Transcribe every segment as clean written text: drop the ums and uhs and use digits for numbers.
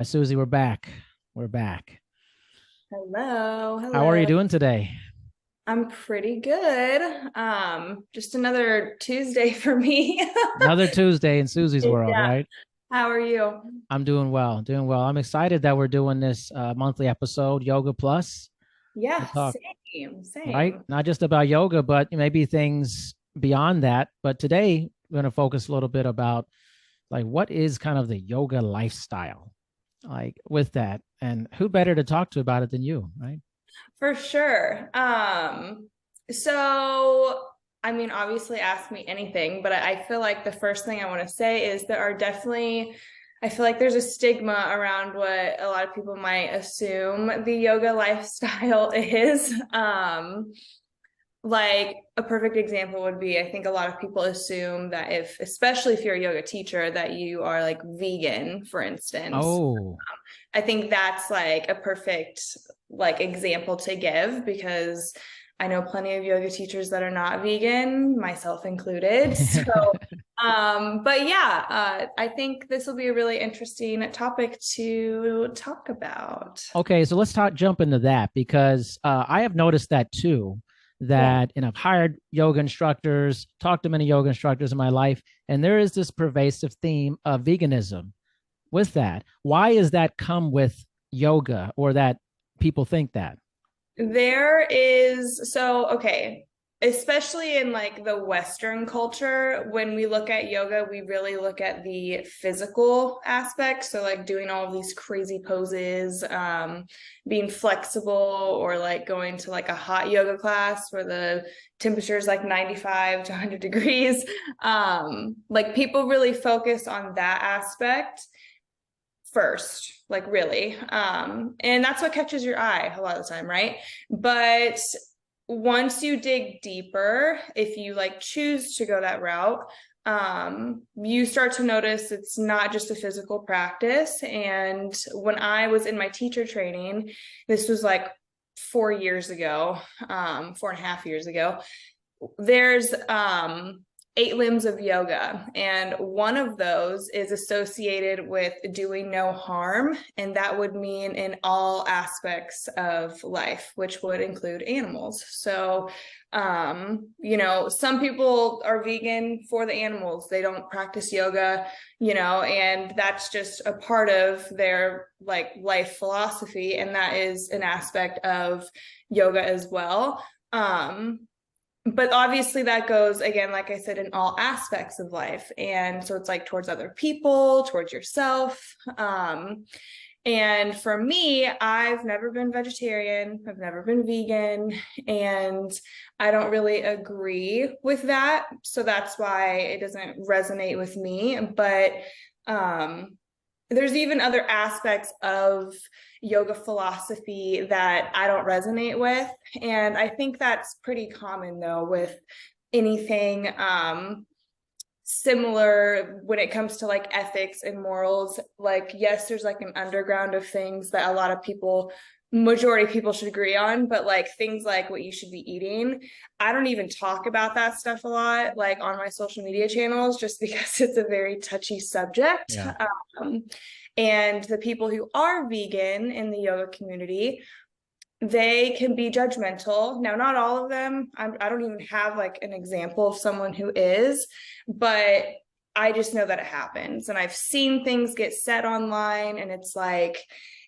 Hi, Susie. We're back. We're back. Hello, How are you hello. doing today? I'm pretty good. Just another Tuesday for me. Another Tuesday in Susie's world, Yeah. right? How are you? I'm doing well, doing well. I'm excited that we're doing this monthly episode, Yoga Plus, to Yeah, talk, same, right? same. Not just about yoga, but maybe things beyond that. But today, we're going to focus a little bit about like what is kind of the yoga lifestyle, like with that, and who better to talk to about it than you, right? For sure. So I mean, obviously ask me anything, but I feel like the first thing I want to say is there are definitely, I feel like there's a stigma around what a lot of people might assume the yoga lifestyle is. Like a perfect example would be, I think a lot of people assume that if, especially if you're a yoga teacher, that you are like vegan, for instance. Oh, I think that's like a perfect like example to give because I know plenty of yoga teachers that are not vegan, myself included. So, but yeah, I think this will be a really interesting topic to talk about. okay, so let's jump into that because I have noticed that too. Yeah. That and I've hired yoga instructors, talked to many yoga instructors in my life, and there is this pervasive theme of veganism with that. Why is that come with yoga, or that people think that? There is, so, okay, especially in like the Western culture, when we look at yoga, we really look at the physical aspect. So, like doing all of these crazy poses, being flexible, or like going to like a hot yoga class where the temperature is like 95 to 100 degrees. Like people really focus on that aspect first, like really, and that's what catches your eye a lot of the time, right? But once you dig deeper, if you like choose to go that route, you start to notice it's not just a physical practice. And when I was in my teacher training, this was like 4 years ago, 4.5 years ago, there's 8 limbs of yoga, and one of those is associated with doing no harm, and that would mean in all aspects of life, which would include animals. So some people are vegan for the animals, they don't practice yoga, and that's just a part of their like life philosophy, and that is an aspect of yoga as well. But obviously that goes again, like I said, in all aspects of life, and so it's like towards other people, towards yourself. And for me, I've never been vegetarian, I've never been vegan, and I don't really agree with that, so that's why it doesn't resonate with me. But um there's even other aspects of yoga philosophy that I don't resonate with. And I think that's pretty common though with anything similar when it comes to like ethics and morals. Like, yes, there's like an underground of things that a lot of people, majority of people should agree on, but like things like what you should be eating, I don't even talk about that stuff a lot like on my social media channels, just because it's a very touchy subject. Yeah. And the people who are vegan in the yoga community, they can be judgmental. Now, not all of them. I don't even have like an example of someone who is, but I just know that it happens. And I've seen things get said online, and it's like,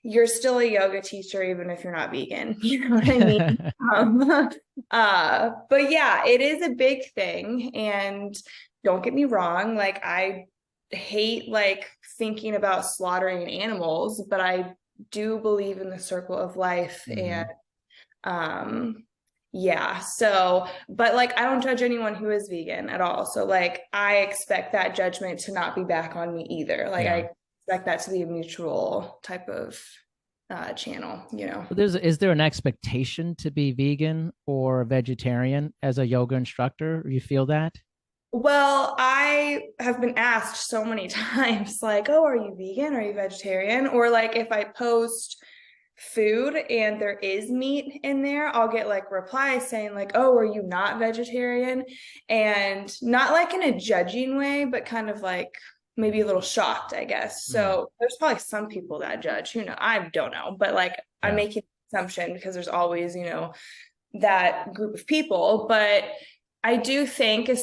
you're still a yoga teacher, even if you're not vegan. You know what I mean? Um, but yeah, it is a big thing. And don't get me wrong, like, I hate like thinking about slaughtering animals, but I do believe in the circle of life. And Hmm. um yeah, so, but like I don't judge anyone who is vegan at all, so like I expect that judgment to not be back on me either. Like Yeah. I expect that to be a mutual type of channel. But is there an expectation to be vegan or vegetarian as a yoga instructor? You feel that? Well, I have been asked so many times, like, oh, are you vegan? Are you vegetarian? Or like if I post food and there is meat in there, I'll get like replies saying, like, oh, are you not vegetarian? And not like in a judging way, but kind of like, maybe a little shocked, I guess. Mm, So there's probably some people that judge, who know, I don't know, but like I'm yeah. making an assumption because there's always, that group of people. But I do think, um,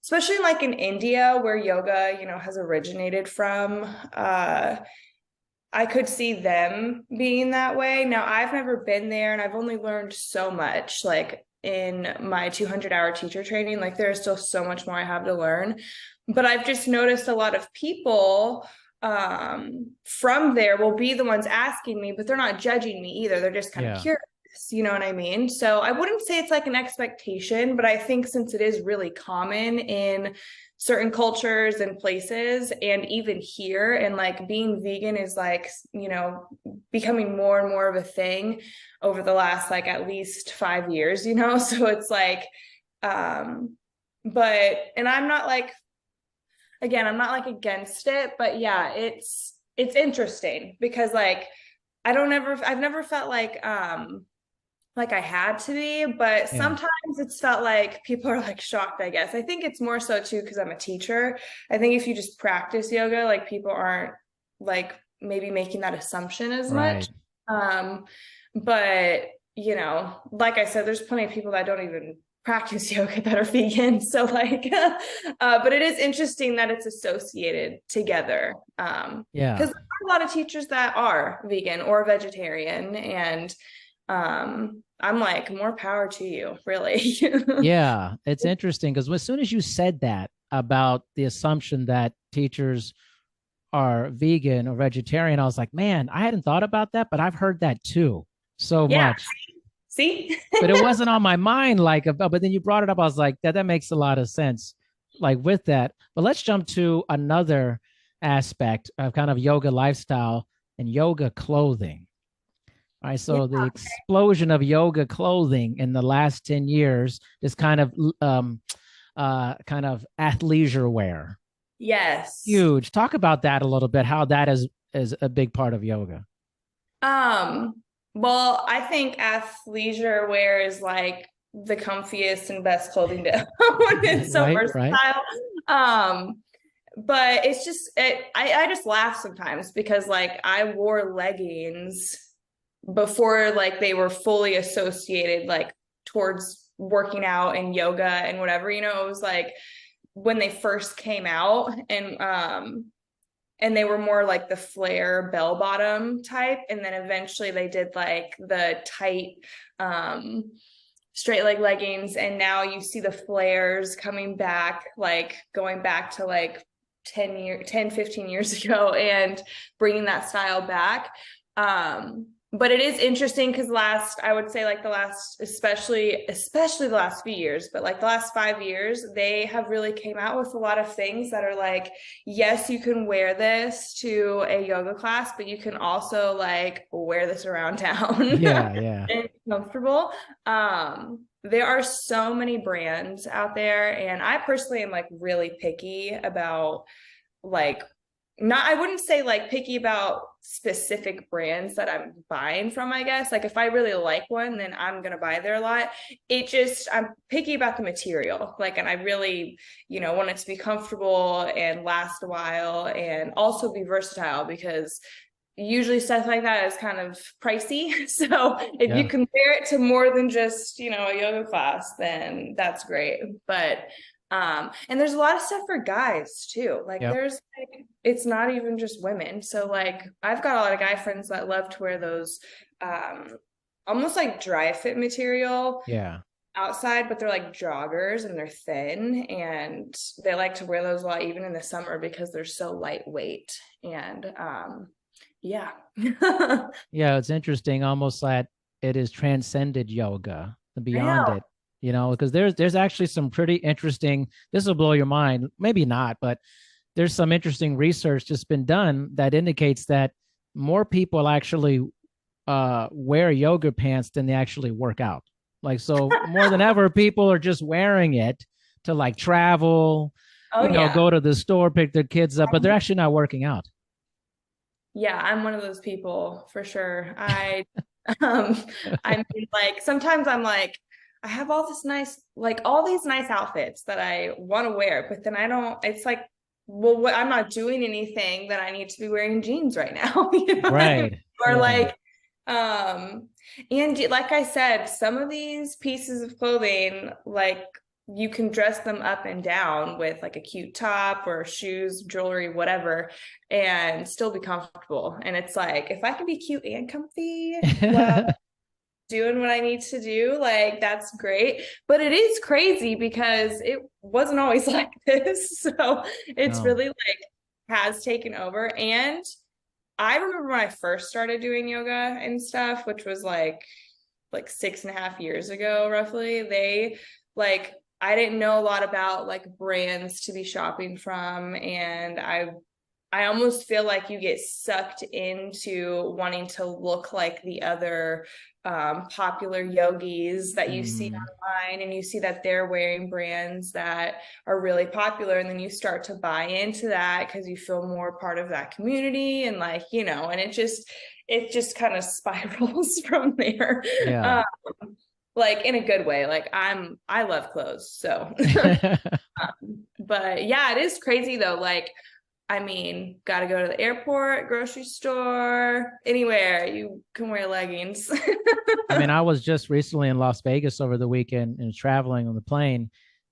especially like in India where yoga, has originated from, I could see them being that way. Now, I've never been there and I've only learned so much, like in my 200-hour teacher training. Like, there is still so much more I have to learn. But I've just noticed a lot of people from there will be the ones asking me, but they're not judging me either. They're just kind of Yeah. curious. You know what I mean? So I wouldn't say it's like an expectation, but I think since it is really common in certain cultures and places and even here, and like being vegan is like, becoming more and more of a thing over the last like at least 5 years, so it's like but and I'm not like, again, I'm not like against it, but yeah, it's interesting because like I've never felt like I had to be, but Yeah. sometimes it's felt like people are like shocked, I guess. I think it's more so too because I'm a teacher. I think if you just practice yoga, like people aren't like maybe making that assumption as much. Right. Um, but like I said, there's plenty of people that don't even practice yoga that are vegan. So like, but it is interesting that it's associated together. Yeah. Because there are a lot of teachers that are vegan or vegetarian, and I'm like, more power to you, really. Yeah. It's interesting because as soon as you said that about the assumption that teachers are vegan or vegetarian, I was like, man, I hadn't thought about that, but I've heard that too so Yeah. much. See? But it wasn't on my mind like but then you brought it up. I was like, that makes a lot of sense. Like with that. But let's jump to another aspect of kind of yoga lifestyle and yoga clothing. All right, Yeah. so the explosion of yoga clothing in the last 10 years is kind of athleisure wear. Yes. Huge. Talk about that a little bit, how that is a big part of yoga. Um, well, I think athleisure wear is like the comfiest and best clothing to own. It's so Right, right. versatile. Um, but it's just I just laugh sometimes because like I wore leggings before like they were fully associated like towards working out and yoga and whatever, it was like when they first came out, and they were more like the flare bell bottom type, and then eventually they did like the tight straight leg leggings, and now you see the flares coming back, like going back to like 15 years ago and bringing that style back. But it is interesting because I would say like the last, especially the last few years, but like the last 5 years, they have really came out with a lot of things that are like, yes, you can wear this to a yoga class, but you can also like wear this around town Yeah, yeah. and comfortable. There are so many brands out there, and I personally am like really picky about like, not, I wouldn't say like picky about specific brands that I'm buying from, I guess. Like if I really like one, then I'm going to buy there a lot. I'm picky about the material. Like, and I really, want it to be comfortable and last a while and also be versatile, because usually stuff like that is kind of pricey. So if you Yeah. compare it to more than just, a yoga class, then that's great. But and there's a lot of stuff for guys too. Like Yep. there's like, it's not even just women. So like I've got a lot of guy friends that love to wear those almost like dry fit material Yeah. outside, but they're like joggers and they're thin, and they like to wear those a lot even in the summer because they're so lightweight. And yeah. Yeah, it's interesting, almost like it is transcended yoga I beyond know. it, because there's actually some pretty interesting, this will blow your mind, maybe not, but there's some interesting research that's been done that indicates that more people actually wear yoga pants than they actually work out. Like, so more than ever, people are just wearing it to like travel, Oh yeah. go to the store, pick their kids up, but they're actually not working out. Yeah, I'm one of those people for sure. I mean, like sometimes I'm like, I have all this nice, like all these nice outfits that I want to wear, but then I don't, it's like, well, what, I'm not doing anything that I need to be wearing jeans right now. You know what I mean? Right. Or Yeah. like, and like I said, some of these pieces of clothing, like you can dress them up and down with like a cute top or shoes, jewelry, whatever, and still be comfortable. And it's like, if I can be cute and comfy, well, doing what I need to do, like that's great. But it is crazy because it wasn't always like this. So it's No. really like has taken over. And I remember when I first started doing yoga and stuff, which was like 6.5 years ago, roughly, they like I didn't know a lot about like brands to be shopping from. And I almost feel like you get sucked into wanting to look like the other popular yogis that you see online, and you see that they're wearing brands that are really popular, and then you start to buy into that because you feel more part of that community, and like, you know, and it just kind of spirals from there. Yeah. um, like in a good way. Like I love clothes, so but yeah, it is crazy though. Like, I mean, got to go to the airport, grocery store, anywhere, you can wear leggings. I mean, I was just recently in Las Vegas over the weekend and traveling on the plane.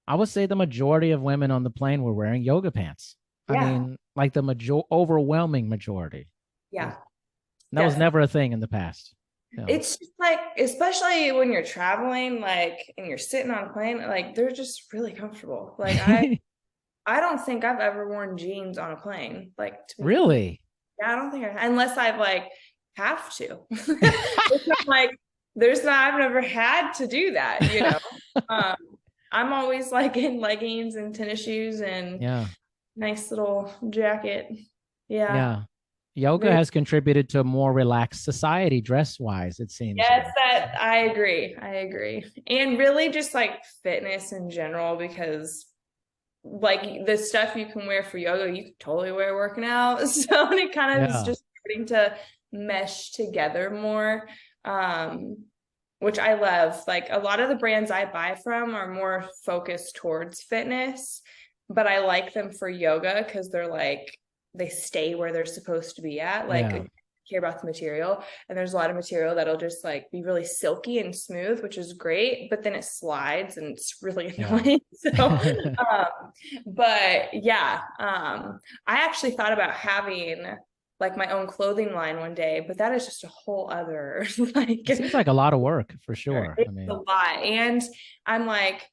I would say the majority of women on the plane were wearing yoga pants. I Yeah, mean, like the overwhelming majority. yeah, That was definitely. never a thing in the past. You know. It's just like, especially when you're traveling, like, and you're sitting on a plane, like they're just really comfortable. Like I don't think I've ever worn jeans on a plane. Like to be completely, Really? yeah, I don't think unless I've like have to. It's not like there's not, I've never had to do that, you know. Um, I'm always like in leggings and tennis shoes and Yeah. nice little jacket. Yeah. Yeah. Yoga Very, has contributed to a more relaxed society dress wise, it seems yes, like. that I agree. I agree. And really just like fitness in general, because like the stuff you can wear for yoga, you can totally wear working out. So and it kind of is Yeah. just starting to mesh together more. Which I love. Like a lot of the brands I buy from are more focused towards fitness, but I like them for yoga because they're like they stay where they're supposed to be at. Like Yeah. I care about the material, and there's a lot of material that'll just like be really silky and smooth, which is great, but then it slides and it's really Yeah. annoying. So but yeah, I actually thought about having like my own clothing line one day, but that is just a whole other like It seems like a lot of work for sure. I it's a mean, lot. And I'm like,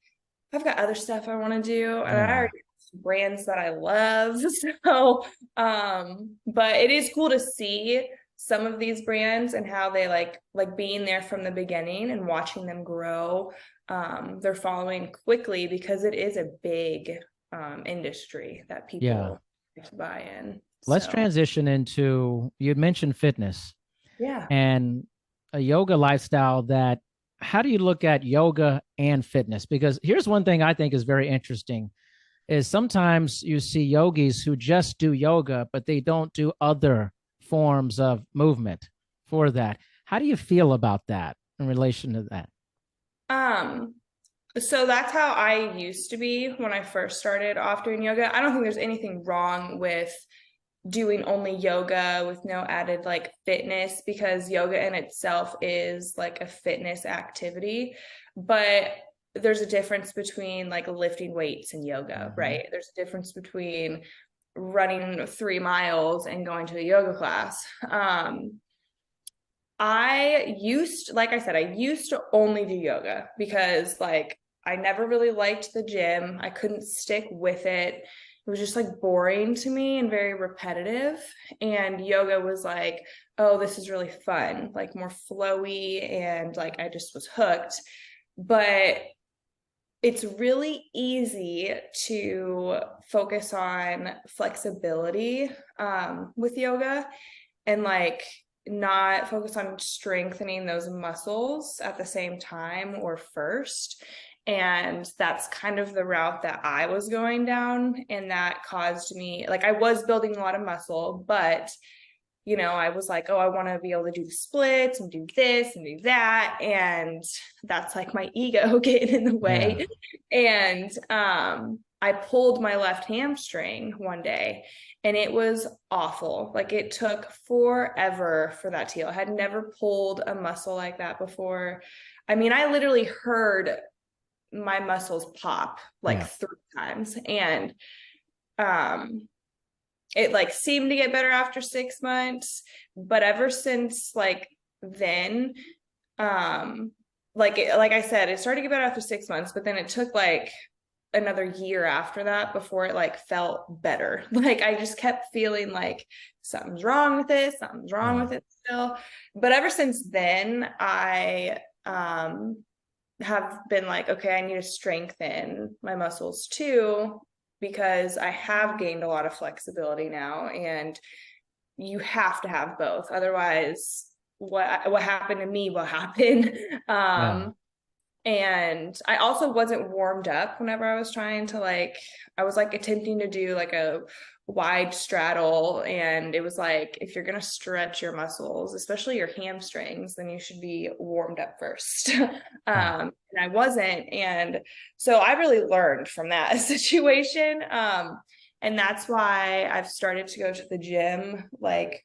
I've got other stuff I want to do, and I yeah. already have brands that I love. So, but it is cool to see some of these brands and how they like being there from the beginning and watching them grow. They're following quickly because it is a big industry that Yeah. people like to buy in. Let's So, transition into you mentioned fitness yeah. and a yoga lifestyle that how do you look at yoga and fitness? Because here's one thing I think is very interesting is sometimes you see yogis who just do yoga, but they don't do other forms of movement for that. How do you feel about that in relation to that? Um, So that's how I used to be when I first started off doing yoga. I don't think there's anything wrong with doing only yoga with no added like fitness, because yoga in itself is like a fitness activity. But there's a difference between like lifting weights and yoga, Mm-hmm. right? There's a difference between running 3 miles and going to a yoga class. Like I said, I used to only do yoga because like I never really liked the gym. I couldn't stick with it. It was just like boring to me and very repetitive. And yoga was like, oh, this is really fun, like more flowy. And like I just was hooked. But it's really easy to focus on flexibility with yoga, and like not focus on strengthening those muscles at the same time or first. And that's kind of the route that I was going down. And that caused me, like, I was building a lot of muscle, but I was like, oh, I want to be able to do the splits and do this and do that. And that's like my ego getting in the way. And I pulled my left hamstring one day and it was awful. Like it took forever for that to heal. I had never pulled a muscle like that before. I mean, I literally heard my muscles pop like 3 times. And it like seemed to get better after 6 months, but ever since like then, like I said, it started to get better after 6 months, but then it took like another year after that before it like felt better. Like I just kept feeling like something's wrong with it, something's wrong with it still. But ever since then, I have been like, okay, I need to strengthen my muscles too, because I have gained a lot of flexibility now, and you have to have both. Otherwise, what happened to me will happen. And I also wasn't warmed up whenever I was trying to I was like attempting to do like a wide straddle, and it was like, if you're going to stretch your muscles, especially your hamstrings, then you should be warmed up first. And I wasn't. And so I really learned from that situation. And that's why I've started to go to the gym. Like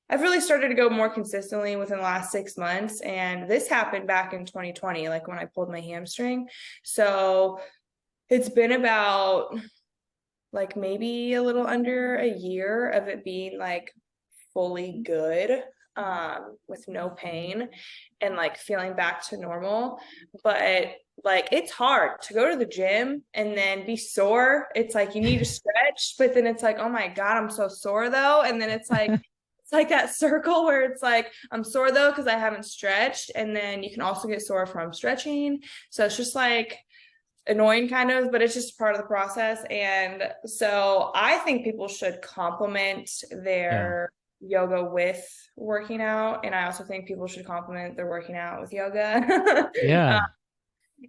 I've really started to go more consistently within the last 6 months. And this happened back in 2020, like when I pulled my hamstring. So it's been about like maybe a little under a year of it being like fully good, with no pain and like feeling back to normal. But like it's hard to go to the gym and then be sore. It's like you need to stretch, but then it's like, oh my God, I'm so sore though. And then it's like it's like that circle where it's like, I'm sore though because I haven't stretched, and then you can also get sore from stretching. So it's just like annoying kind of, but it's just part of the process. And so I think people should complement their yoga with working out, and I also think people should complement their working out with yoga.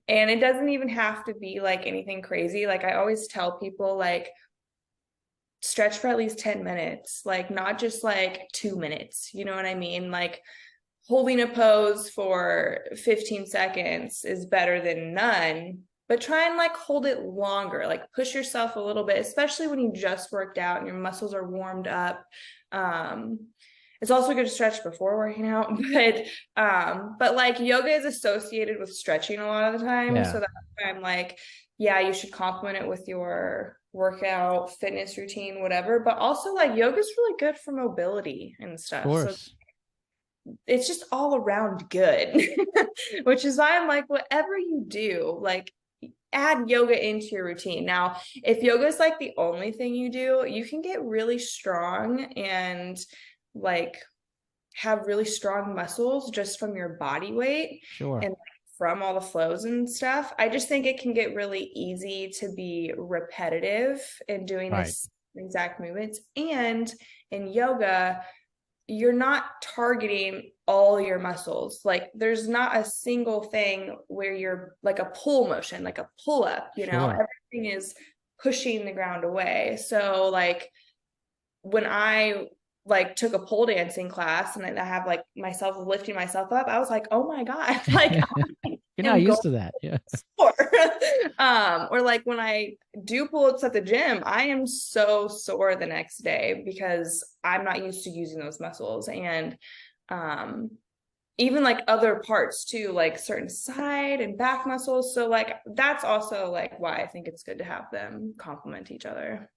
And it doesn't even have to be like anything crazy. Like I always tell people, like, stretch for at least 10 minutes, like not just like 2 minutes, you know what I mean? Like holding a pose for 15 seconds is better than none, but try and like hold it longer, like push yourself a little bit, especially when you just worked out and your muscles are warmed up. It's also good to stretch before working out, but like yoga is associated with stretching a lot of the time. So that's why I'm like, yeah, you should complement it with your workout, fitness routine, whatever. But also like yoga is really good for mobility and stuff. So it's just all around good, which is why I'm like, whatever you do, like add yoga into your routine. Now, if yoga is like the only thing you do, you can get really strong and like have really strong muscles just from your body weight and from all the flows and stuff. I just think it can get really easy to be repetitive in doing this exact movements. And in yoga, you're not targeting all your muscles. Like there's not a single thing where you're like a pull motion, like a pull up, you know, everything is pushing the ground away. So like when I like took a pole dancing class and I have like myself lifting myself up, I was like, oh my God, like you're not used to that. Or like when I do pull-ups at the gym, I am so sore the next day because I'm not used to using those muscles. And even like other parts too, like certain side and back muscles. So like that's also like why I think it's good to have them complement each other.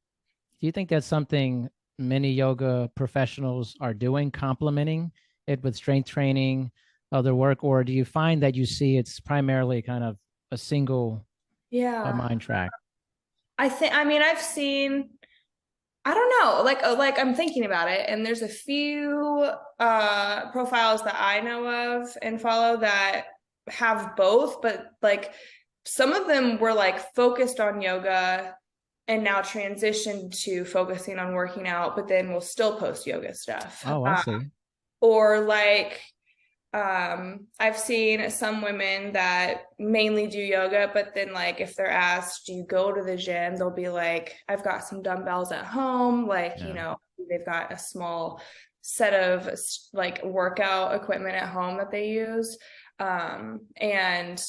Do you think that's something many yoga professionals are doing, complementing it with strength training, other work, or do you find that you see it's primarily kind of a single mind track? I mean, I've seen, I don't know, like I'm thinking about it, and there's a few profiles that I know of and follow that have both, but like some of them were like focused on yoga and now transitioned to focusing on working out, but then we'll still post yoga stuff. Oh, I see. Or like, I've seen some women that mainly do yoga, but then like if they're asked, do you go to the gym? They'll be like, I've got some dumbbells at home. Like, you know, they've got a small set of like workout equipment at home that they use. And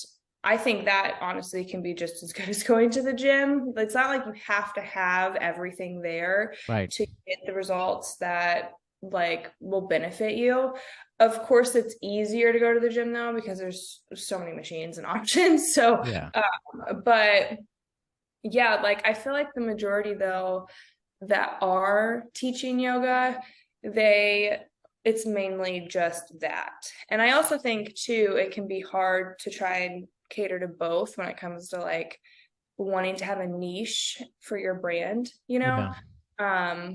I think that honestly can be just as good as going to the gym. It's not like you have to have everything there Right. to get the results that like will benefit you. Of course, it's easier to go to the gym though, because there's so many machines and options. So, Yeah. but yeah, like I feel like the majority though that are teaching yoga, it's mainly just that. And I also think too, it can be hard to try and cater to both when it comes to like wanting to have a niche for your brand, you know? Yeah.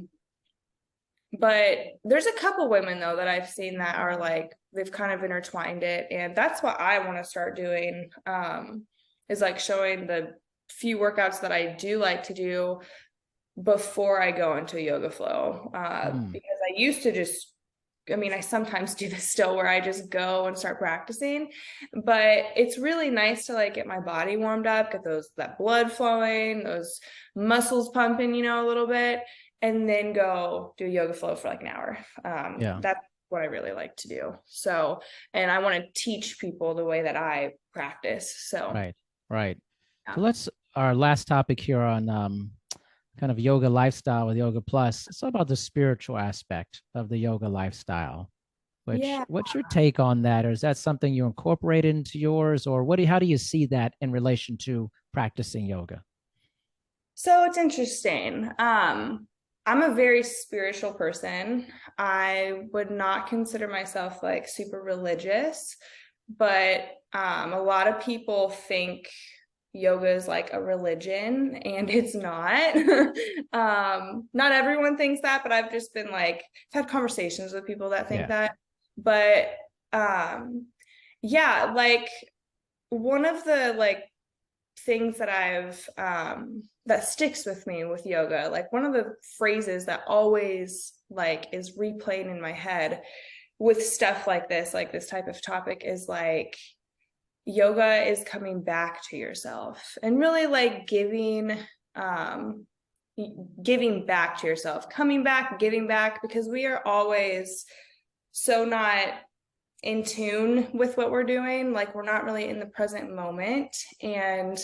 But there's a couple women though that I've seen that are like they've kind of intertwined it, and that's what I want to start doing, is like showing the few workouts that I do like to do before I go into yoga flow, because I used to just, I mean, I sometimes do this still where I just go and start practicing, but it's really nice to like get my body warmed up, get that blood flowing, those muscles pumping, you know, a little bit, and then go do yoga flow for like an hour. Yeah. That's what I really like to do. So, and I want to teach people the way that I practice. So, Right. Right. yeah. So our last topic here on kind of yoga lifestyle with Yoga Plus. It's all about the spiritual aspect of the yoga lifestyle. Yeah. What's your take on that? Or is that something you incorporate into yours, or how do you see that in relation to practicing yoga? So it's interesting. I'm a very spiritual person. I would not consider myself like super religious, but a lot of people think yoga is like a religion, and it's not. Not everyone thinks that, but I've just been like, I've had conversations with people that think that. But yeah, like one of the like things that I've that sticks with me with yoga, like one of the phrases that always like is replayed in my head with stuff like this type of topic, is like yoga is coming back to yourself, and really like giving back to yourself, coming back, giving back, because we are always so not in tune with what we're doing. Like we're not really in the present moment, and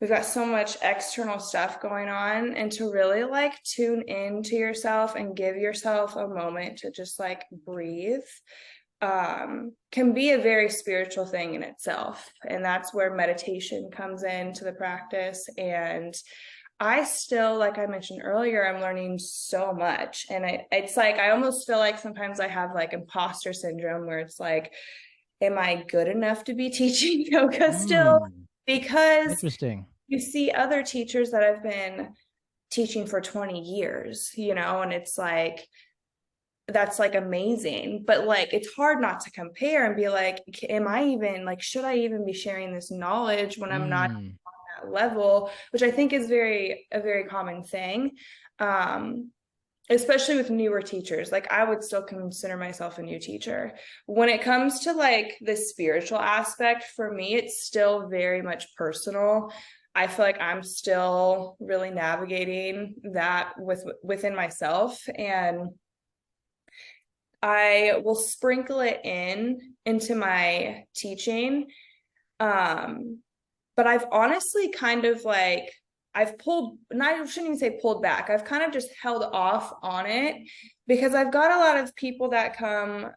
we've got so much external stuff going on. And to really like tune into yourself and give yourself a moment to just like breathe, can be a very spiritual thing in itself. And that's where meditation comes into the practice. And I still, like I mentioned earlier, I'm learning so much. And it's like, I almost feel like sometimes I have like imposter syndrome, where it's like, am I good enough to be teaching yoga still? Because Interesting. you see other teachers that have been teaching for 20 years, you know, and it's like, that's like amazing. But like, it's hard not to compare and be like, am I even like, should I even be sharing this knowledge when I'm not on that level? Which I think is a very common thing. Especially with newer teachers. Like I would still consider myself a new teacher. When it comes to like the spiritual aspect, for me, it's still very much personal. I feel like I'm still really navigating that within myself, and I will sprinkle it into my teaching. But I've honestly kind of like, I've pulled, not, I shouldn't even say pulled back. I've kind of just held off on it, because I've got a lot of people that come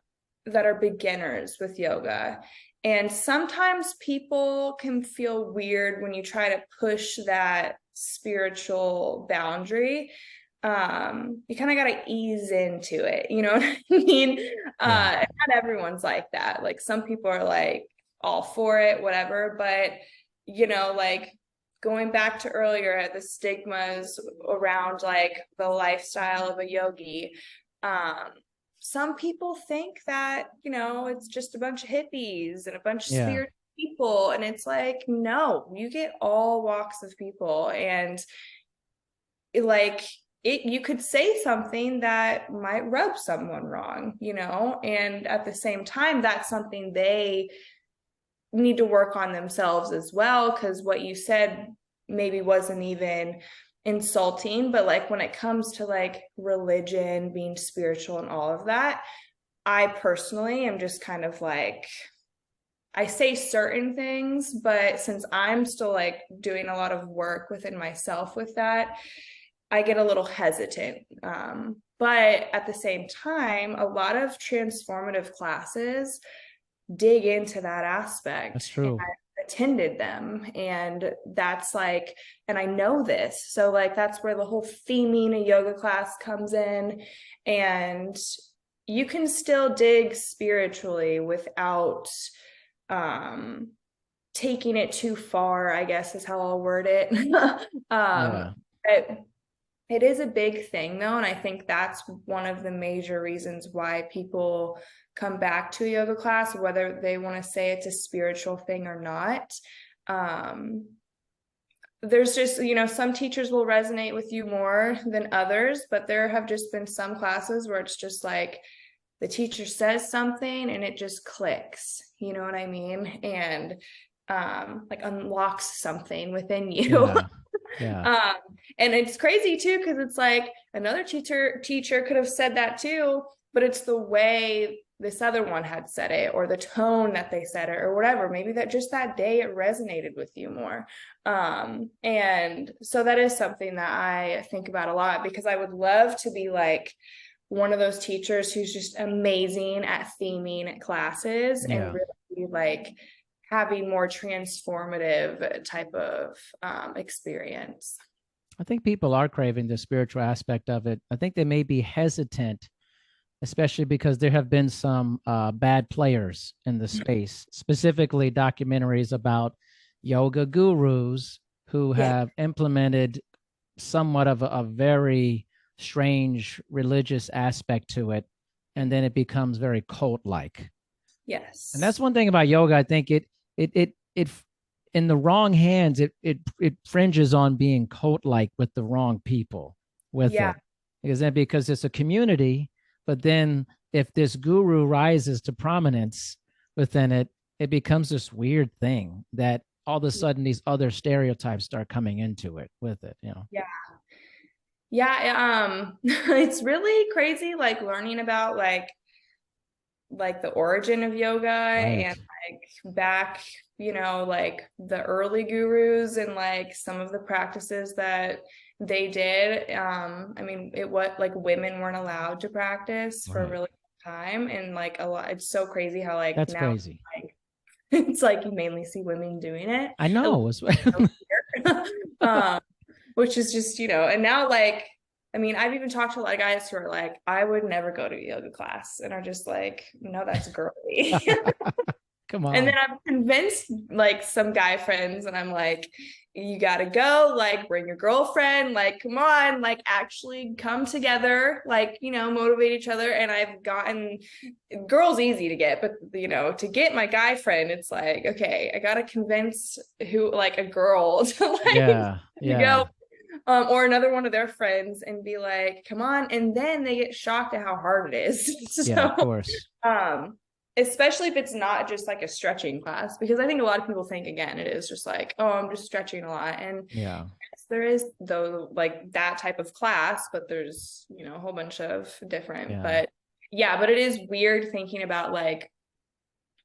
that are beginners with yoga. And sometimes people can feel weird when you try to push that spiritual boundary. You kind of got to ease into it, you know what I mean? Not everyone's like that. Like some people are like all for it, whatever, but you know, like going back to earlier, the stigmas around like the lifestyle of a yogi, some people think that, you know, it's just a bunch of hippies and a bunch of spiritual people, and it's like, no, you get all walks of people. And like you could say something that might rub someone wrong, you know, and at the same time, that's something they need to work on themselves as well, because what you said maybe wasn't even insulting, but like when it comes to like religion, being spiritual and all of that, I personally am just kind of like, I say certain things, but since I'm still like doing a lot of work within myself with that, I get a little hesitant. But at the same time, a lot of transformative classes dig into that That's aspect. And true. I attended them. And that's like, and I know this. So, like, that's where the whole theming a yoga class comes in. And you can still dig spiritually without taking it too far, I guess is how I'll word it. Yeah. It, it is a big thing though, and I think that's one of the major reasons why people come back to a yoga class, whether they want to say it's a spiritual thing or not. There's just, some teachers will resonate with you more than others, but there have just been some classes where it's just like the teacher says something and it just clicks, you know what I mean? And like unlocks something within you. Yeah. Yeah. And it's crazy too, because it's like another teacher could have said that too, but it's the way this other one had said it, or the tone that they said it, or whatever. Maybe that just that day it resonated with you more. And so that is something that I think about a lot, because I would love to be like one of those teachers who's just amazing at theming classes and Yeah. really like having more transformative type of experience. I think people are craving the spiritual aspect of it. I think they may be hesitant, especially because there have been some bad players in the space, specifically documentaries about yoga gurus who Yeah. have implemented somewhat of a very strange religious aspect to it. And then it becomes very cult like. And Yes. that's one thing about yoga. I think it in the wrong hands, it fringes on being cult like with the wrong people with Yeah. it. Because it's a community, but then if this guru rises to prominence within it, it becomes this weird thing that all of a sudden these other stereotypes start coming into it with it, you know. Yeah. Yeah. It's really crazy, like learning about like the origin of yoga Right. and like back, like the early gurus and like some of the practices that they did. I mean, it was like women weren't allowed to practice for a Right. really long time. And like a lot, it's so crazy how like That's now crazy. like it's like you mainly see women doing it. I At know. least here. Which is just, and now like, I mean, I've even talked to a lot of guys who are like, I would never go to a yoga class, and are just like, no, that's girly. Come And then on. I'm convinced like some guy friends, and I'm like, you gotta go, like bring your girlfriend, like come on, like actually come together, like, motivate each other. And I've gotten girls easy to get, but to get my guy friend, it's like, okay, I gotta convince who like a girl to like Yeah. to go, Yeah. or another one of their friends, and be like, come on. And then they get shocked at how hard it is. Yeah, of So, course. um, especially if it's not just like a stretching class, because I think a lot of people think, again, it is just like, oh, I'm just stretching a lot. And Yeah. yes, there is though like that type of class, but there's, a whole bunch of different, Yeah. but yeah, but it is weird thinking about like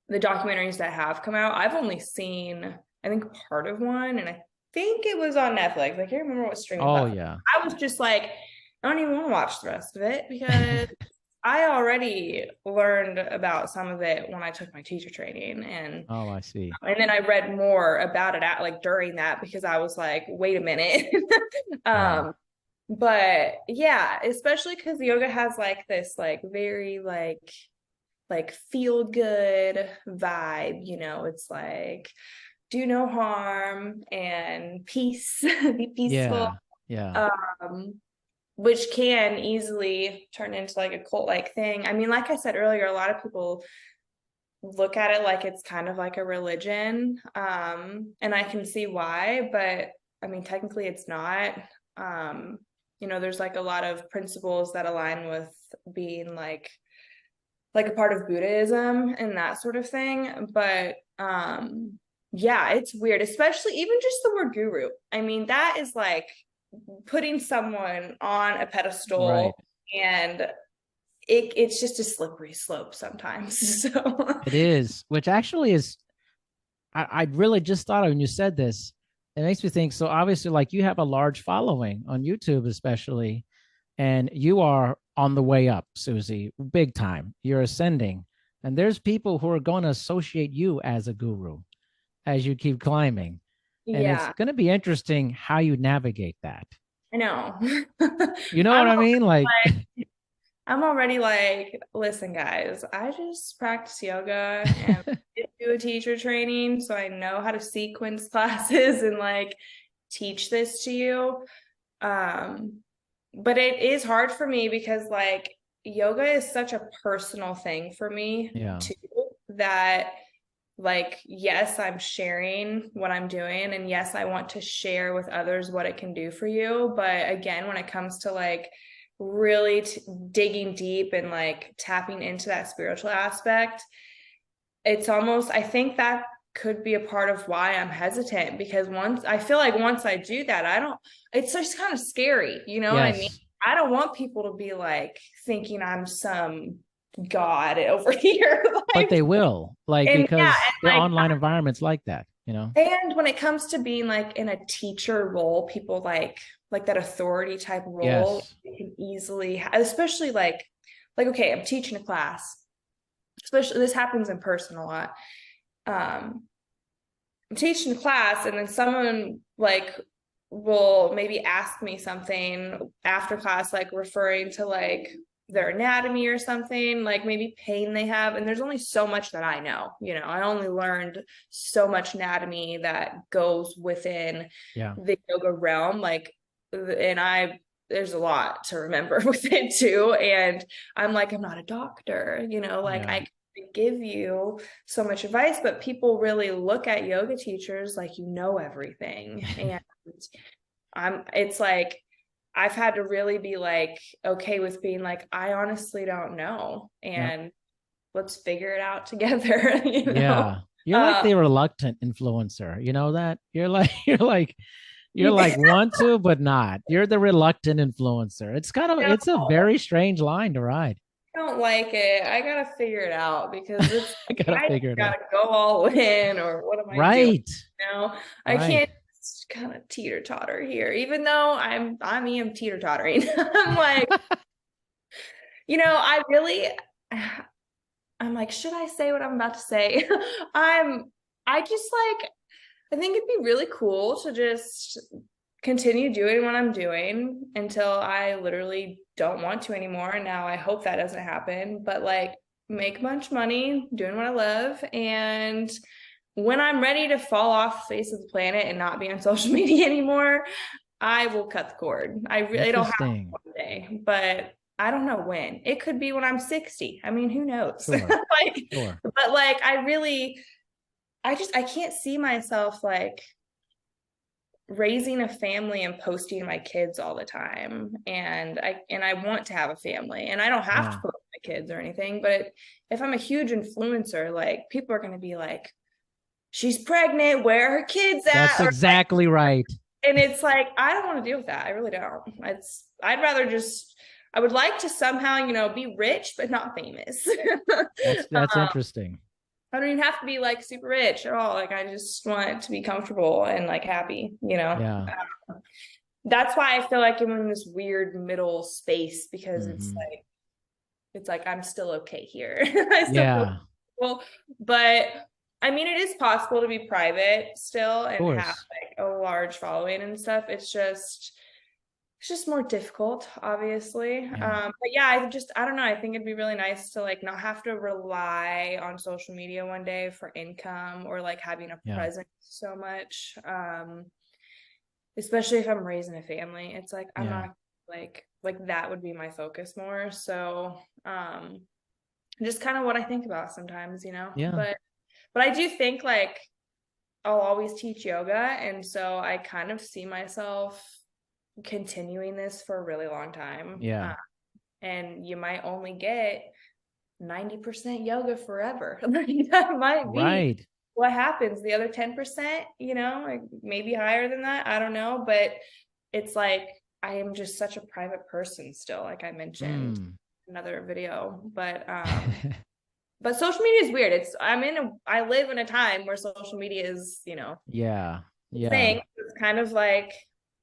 the documentaries that have come out. I've only seen, I think, part of one, and I think it was on Netflix. I can't remember what streaming Oh platform. yeah. I was just like, I don't even want to watch the rest of it, because I already learned about some of it when I took my teacher training, and Oh, I see. then I read more about it at like during that, because I was like, wait a minute. Yeah. um, but yeah, especially because yoga has like this like very like feel good vibe, it's like do no harm and peace, be peaceful, Yeah. Yeah. um which can easily turn into like a cult like thing. I mean, like I said earlier, a lot of people look at it like it's kind of like a religion, and I can see why, but I mean technically it's not. There's like a lot of principles that align with being like a part of Buddhism and that sort of thing. But yeah, it's weird, especially even just the word guru. I mean, that is like putting someone on a pedestal, Right. and it's just a slippery slope sometimes. So It is, which actually is, I really just thought of when you said this. It makes me think. So obviously, like you have a large following on YouTube, especially, and you are on the way up, Suzie, big time. You're ascending. And there's people who are going to associate you as a guru as you keep climbing. And it's yeah, going to be interesting how you navigate that. I know. You know what I'm I mean? Like, I'm already like, listen, guys, I just practice yoga and do a teacher training, so I know how to sequence classes and like teach this to you. Um, but it is hard for me because like yoga is such a personal thing for me yeah, too, that like, yes, I'm sharing what I'm doing, and yes, I want to share with others what it can do for you. But again, when it comes to like really digging deep and like tapping into that spiritual aspect, it's almost, I think that could be a part of why I'm hesitant, because once I feel like once I do that, I don't, it's just kind of scary. You know what I mean? yes, I don't want people to be like thinking I'm some god over here. but Like, they will, like, and yeah, because the and like, online environment's like that, you know? and when it comes to being like in a teacher role, people like that authority type role, Yes. you can easily, especially like, okay, I'm teaching a class, especially this happens in person a lot. Um, I'm teaching a class, and then someone like will maybe ask me something after class, like referring to like their anatomy or something, like maybe pain they have. And there's only so much that I know. You know, I only learned so much anatomy that goes within Yeah. the yoga realm. Like, and there's a lot to remember with it too. And I'm like, I'm not a doctor, you know, like Yeah. I can give you so much advice, but people really look at yoga teachers like you know everything. And it's like I've had to really be like okay with being like, I honestly don't know, Yeah. and let's figure it out together, you know. Yeah. You're like Uh the reluctant influencer. You know that? You're like you're yeah, like want to but not. You're the reluctant influencer. It's kind of it's a no, very strange line to ride. I don't like it. I gotta figure it out, because it's I gotta I figure it out. gotta go all in, or what am I doing Right. now? I Right. can't kind of teeter totter here, even though I am teeter tottering. I'm like, you know, I'm like, should I say what I'm about to say? I just like, I think it'd be really cool to just continue doing what I'm doing until I literally don't want to anymore. And now I hope that doesn't happen, but like make a bunch of money doing what I love. And when I'm ready to fall off the face of the planet and not be on social media anymore, I will cut the cord. I really don't have Interesting. one day, but I don't know when. It could be when I'm 60. I mean, who knows? Sure. Like, Sure. but like, I can't see myself like raising a family and posting my kids all the time. And I want to have a family, and I don't have to Yeah. post my kids or anything, but if I'm a huge influencer, like people are going to be like, she's pregnant, where are her kids That's at? Or like, exactly right. and it's like, I don't want to deal with that. I really don't. I'd rather just, I would like to somehow, you know, be rich but not famous. That's interesting. I don't even have to be like super rich at all. Like I just want to be comfortable and like happy, you know. Yeah. That's why I feel like I'm in this weird middle space, because Hmm. it's like I'm still okay here. I still feel Yeah. comfortable, but I mean, it is possible to be private still Of and have course. like a large following and stuff. It's just more difficult, obviously. Yeah. But yeah, I don't know. I think it'd be really nice to like not have to rely on social media one day for income, or like having a Yeah. presence so much. Especially if I'm raising a family, it's like I'm Yeah. not like that would be my focus more. So just kind of what I think about sometimes, you know. Yeah. But I do think like I'll always teach yoga, and so I kind of see myself continuing this for a really long time. Yeah. And you might only get 90% yoga forever. Like that might be Right. what happens. The other 10%, you know, like maybe higher than that. I don't know. But it's like I am just such a private person still, like I mentioned another video, but social media is weird. I live in a time where social media is, Yeah. thing. Yeah. It's kind of like,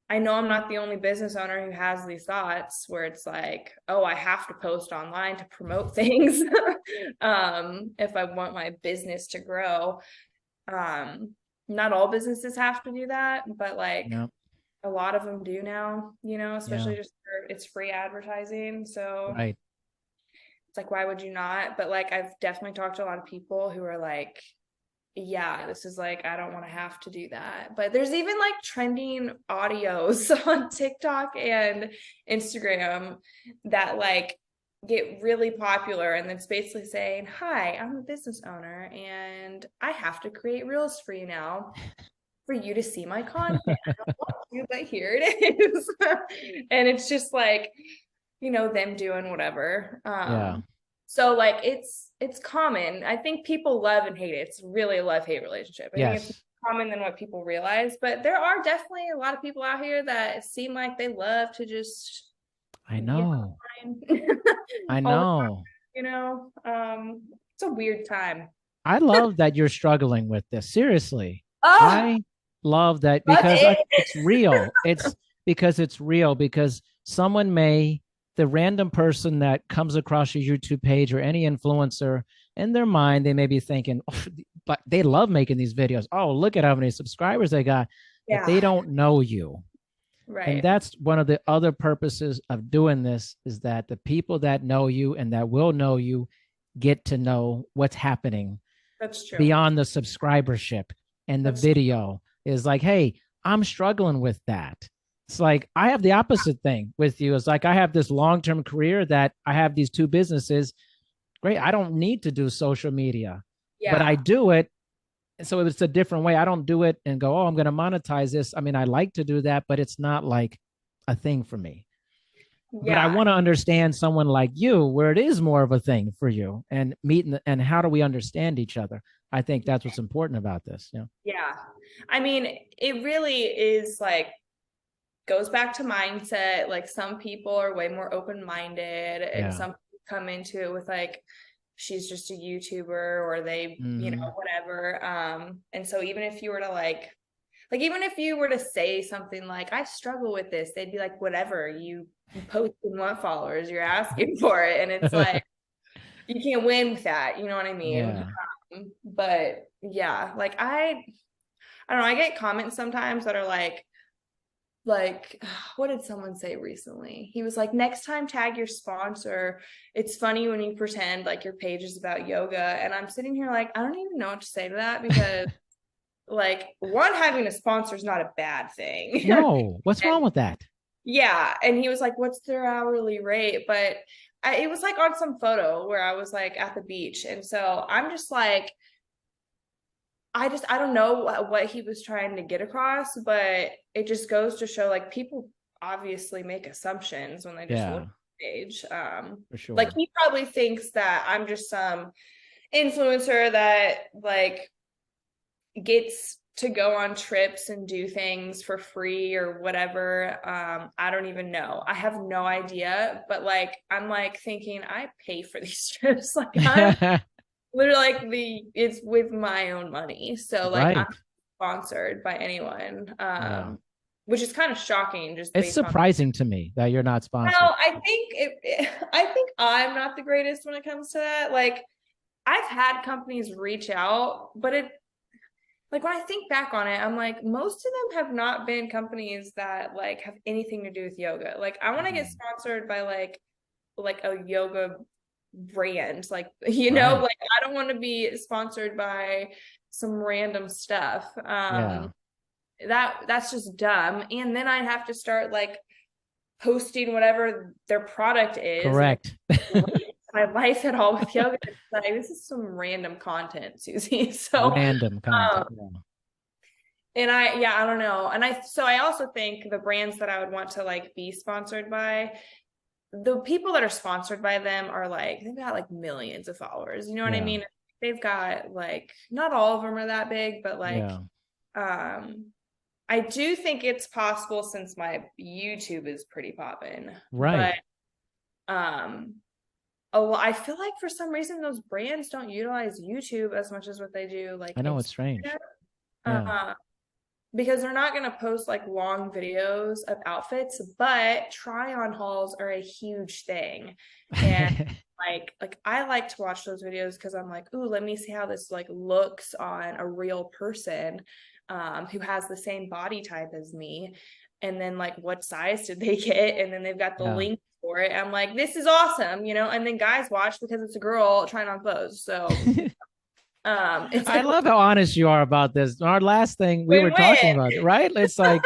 I know I'm not the only business owner who has these thoughts where it's like, oh, I have to post online to promote things if I want my business to grow. Not all businesses have to do that, but like Yeah. a lot of them do now, Yeah. especially just for it's free advertising. So Right. it's like, why would you not? But like, I've definitely talked to a lot of people who are like, yeah, this is like, I don't want to have to do that. But there's even like trending audios on TikTok and Instagram that like get really popular. And it's basically saying, hi, I'm a business owner and I have to create reels for you now for you to see my content. I don't want to, but here it is. And it's just like, them doing whatever. Yeah. So like it's common. I think people love and hate it. It's really a love-hate relationship. I think it's Yes. more common than what people realize, but there are definitely a lot of people out here that seem like they love to just I get know. online I all the know. time. It's a weird time. I love that you're struggling with this. Seriously. Oh, I love that love because it. it's real. It's real because the random person that comes across your YouTube page or any influencer, in their mind, they may be thinking, oh, but they love making these videos. Oh, look at how many subscribers they got, but they Yeah, don't know you. And right. that's one of the other purposes of doing this, is that the people that know you and that will know you get to know what's happening That's true. beyond the subscribership. And the That's true. video is like, hey, I'm struggling with that. It's like I have the opposite thing with you. It's like I have this long-term career that I have these two businesses. Great. I don't need to do social media, but I Yeah. do it. So it's a different way. I don't do it and go, oh, I'm going to monetize this. I mean, I like to do that, but it's not like a thing for me. But I Yeah. want to understand someone like you where it is more of a thing for you, and meeting, and how do we understand each other? I think that's what's important about this. Yeah. Yeah. I mean, it really is like goes back to mindset. Like some people are way more open-minded and Yeah. some come into it with like, she's just a YouTuber or they, Mm-hmm. whatever. And so even if you were to like even if you were to say something like, I struggle with this, they'd be like, whatever, you post and want followers, you're asking for it. And it's like, you can't win with that. You know what I mean? Yeah. But yeah, like I don't know, I get comments sometimes that are like what did someone say recently? He was like, next time tag your sponsor. It's funny when you pretend like your page is about yoga. And I'm sitting here like, I don't even know what to say to that, because like, one, having a sponsor is not a bad thing. No, what's wrong And with that? yeah, and he was like, what's their hourly rate? But it was like on some photo where I was like at the beach, and so I'm just like, I don't know what he was trying to get across, but it just goes to show like people obviously make assumptions when they just look Yeah, at the page. for Like sure. he probably thinks that I'm just some influencer that like gets to go on trips and do things for free or whatever. I don't even know. I have no idea, but like I'm like thinking I pay for these trips. Like I'm literally like it's with my own money. So like I'm Right. sponsored by anyone. Yeah. Which is kind of shocking just It's based on, surprising to me that you're not sponsored. well, I think I'm not the greatest when it comes to that. Like I've had companies reach out, but it like when I think back on it, I'm like, most of them have not been companies that like have anything to do with yoga. Like I want to get Mhm. sponsored by like a yoga brand, like Right. like I don't want to be sponsored by some random stuff. Yeah. That's just dumb. And then I have to start like posting whatever their product is, and Correct. my life at all with yoga. It's like, this is some random content, Suzie. So Random content. um, Yeah. and I don't know. And I also think the brands that I would want to like be sponsored by, the people that are sponsored by them are like, they've got like millions of followers. You know what I Yeah. mean? They've got like, not all of them are that big, but like, Yeah. um, I do think it's possible since my YouTube is pretty poppin'. Right. But I feel like for some reason those brands don't utilize YouTube as much as what they do like I know, it's Instagram. strange. Yeah. Because they're not going to post like long videos of outfits, but try on hauls are a huge thing. And like I like to watch those videos because I'm like, ooh, let me see how this like looks on a real person who has the same body type as me. And then like what size did they get? And then they've got the link for it. I'm like, this is awesome, you know, and then guys watch because it's a girl trying on clothes. So I love how honest you are about this. Our last thing we were talking about, right? It's like,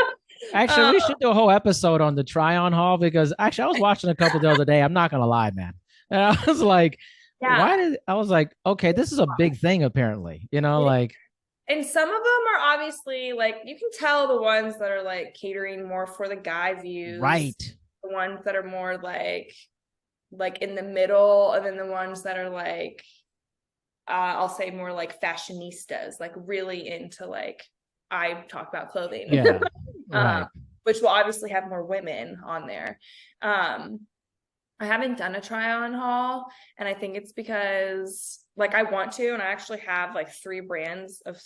actually, we should do a whole episode on the try on haul because actually I was watching a couple the other day. I'm not gonna lie, man. And I was like, I was like, okay, this is a big thing apparently, you know, like. And some of them are obviously like, you can tell the ones that are like catering more for the guy views, right? The ones that are more like in the middle, and then the ones that are like I'll say more like fashionistas, like really into like, I talk about clothing. Yeah. Right. Which will obviously have more women on there. I haven't done a try on haul, and I think it's because like I want to, and I actually have like 3 brands of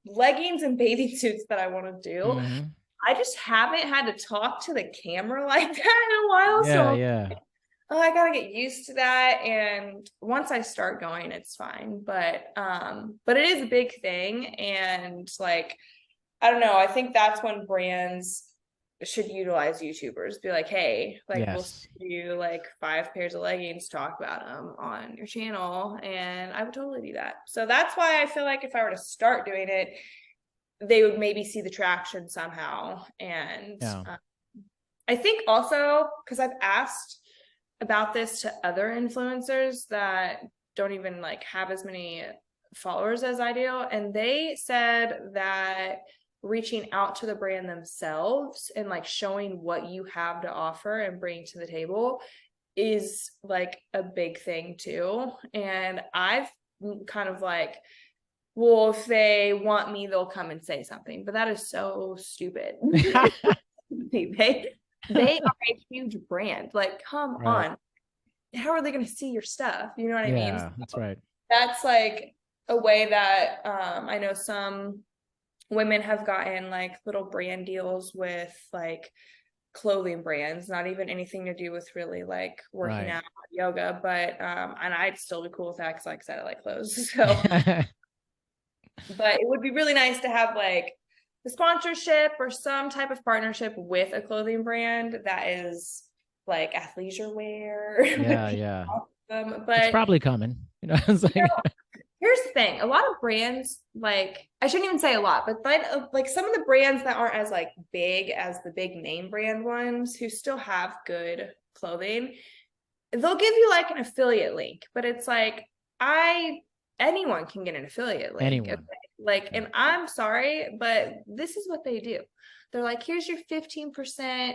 leggings and bathing suits that I want to do. Mm-hmm. I just haven't had to talk to the camera like that in a while. Yeah, so yeah. Oh, I gotta get used to that. And once I start going, it's fine. But it is a big thing. And like, I don't know, I think that's when brands should utilize YouTubers. Be like, hey, like we'll do like 5 pairs of leggings, talk about them on your channel. And I would totally do that. So that's why I feel like if I were to start doing it, they would maybe see the traction somehow. And I think also, because I've asked about this to other influencers that don't even like have as many followers as I do, and they said that reaching out to the brand themselves and like showing what you have to offer and bring to the table is like a big thing too. And I've kind of like, well, if they want me, they'll come and say something, but that is so stupid. They are a huge brand. Like, come on. How are they going to see your stuff? You know what I mean? Yeah, that's right. That's like a way that I know some women have gotten like little brand deals with like clothing brands, not even anything to do with really like working out or yoga, but and I'd still be cool with that because like I said, I like clothes. So but it would be really nice to have like the sponsorship or some type of partnership with a clothing brand that is like athleisure wear. Yeah. But it's probably coming. You know, it's like, here's the thing. A lot of brands, like I shouldn't even say a lot, but like some of the brands that aren't as like big as the big name brand ones who still have good clothing, they'll give you like an affiliate link, but it's like anyone can get an affiliate link. Anyone. Like, and I'm sorry, but this is what they do. They're like, here's your 15%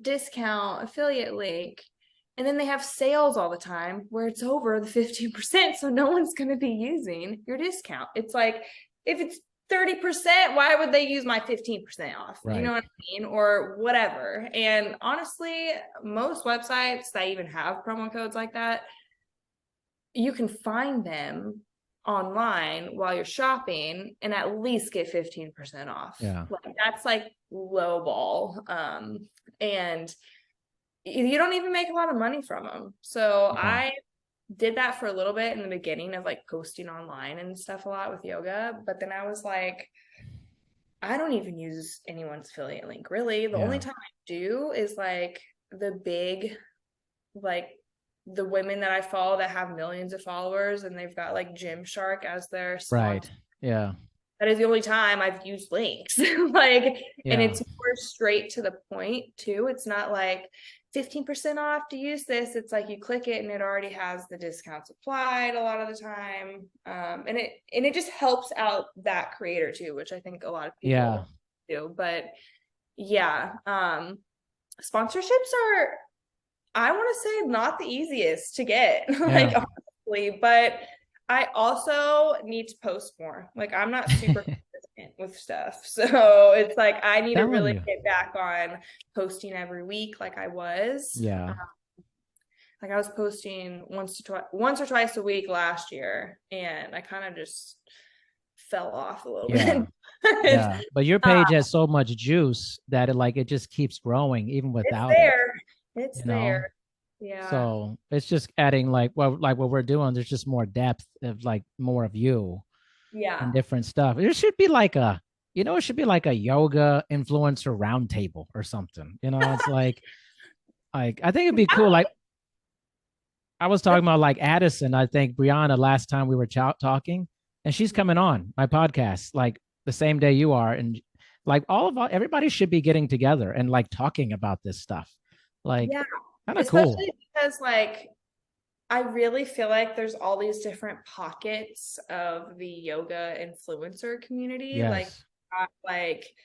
discount affiliate link. And then they have sales all the time where it's over the 15%. So no one's going to be using your discount. It's like, if it's 30%, why would they use my 15% off? You know what I mean? Or whatever. And honestly, most websites that even have promo codes like that, you can find them online while you're shopping and at least get 15% off. Yeah. Like, that's like low ball. And you don't even make a lot of money from them. So I did that for a little bit in the beginning of like posting online and stuff a lot with yoga. But then I was like, I don't even use anyone's affiliate link really. The only time I do is like the big, like the women that I follow that have millions of followers and they've got like Gymshark as their sponsor. Yeah. That is the only time I've used links. Like, and it's more straight to the point too. It's not like 15% off to use this. It's like you click it and it already has the discounts applied a lot of the time. And it just helps out that creator too, which I think a lot of people do. But sponsorships are, I want to say, not the easiest to get, like honestly, but I also need to post more. Like I'm not super consistent. with stuff. So it's like I need to Telling really you. get back on posting every week like I was. Yeah. Like I was posting once or twice a week last year, and I kind of just fell off a little Yeah. bit. Yeah. But your uh, page has so much juice that it just keeps growing even it's without it, there. It's you know? there. Yeah. So it's just adding like what we're doing, there's just more depth of like more of you and Yeah. different stuff. There should be like it should be like a yoga influencer roundtable or something. It's like I think it'd be cool. Like I was talking about like Addison, I think Brianna last time we were talking, and she's coming on my podcast like the same day you are, and like everybody should be getting together and like talking about this stuff, like Yeah. kind of cool. Especially because like I really feel like there's all these different pockets of the yoga influencer community. Yes. Like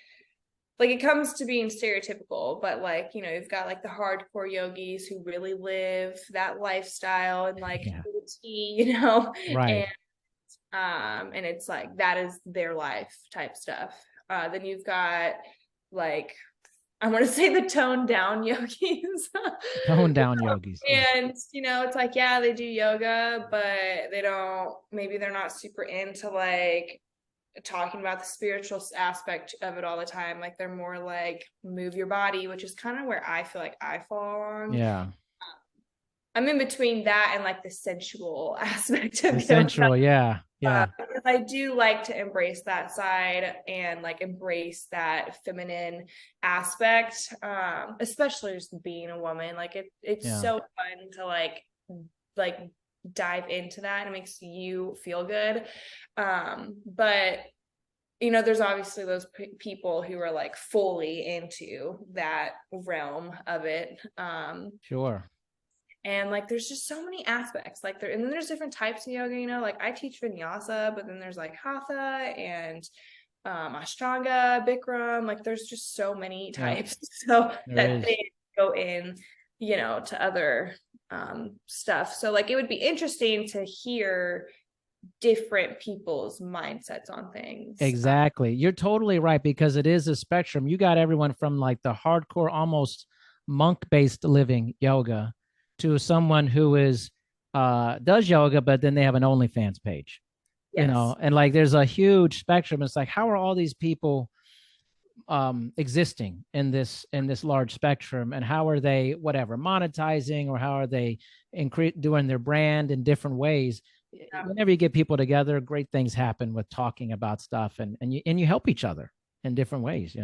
it comes to being stereotypical, but like, you've got like the hardcore yogis who really live that lifestyle and like Yeah. tea, Right. and it's like that is their life type stuff. Then you've got like I want to say the toned down yogis. Tone down yogis. Yeah. And it's like, yeah, they do yoga, but maybe they're not super into like talking about the spiritual aspect of it all the time. Like they're more like move your body, which is kind of where I feel like I fall on. Yeah. I'm in between that and like the sensual aspect of The yoga. sensual. Yeah. Yeah. Because I do like to embrace that side and like embrace that feminine aspect, especially just being a woman. Like it's Yeah. so fun to like dive into that, and it makes you feel good. But there's obviously those people who are like fully into that realm of it. Sure. And like there's just so many aspects and then there's different types of yoga, like I teach vinyasa, but then there's like hatha and ashtanga, bikram, like there's just so many types. So that they go in to other stuff. So like it would be interesting to hear different people's mindsets on things. Exactly. You're totally right, because it is a spectrum. You got everyone from like the hardcore, almost monk-based living yoga to someone who is does yoga, but then they have an OnlyFans page. Yes. And like there's a huge spectrum. It's like, how are all these people existing in this large spectrum, and how are they whatever monetizing, or how are they doing their brand in different ways? Yeah. Whenever you get people together, great things happen with talking about stuff, and you help each other in different ways.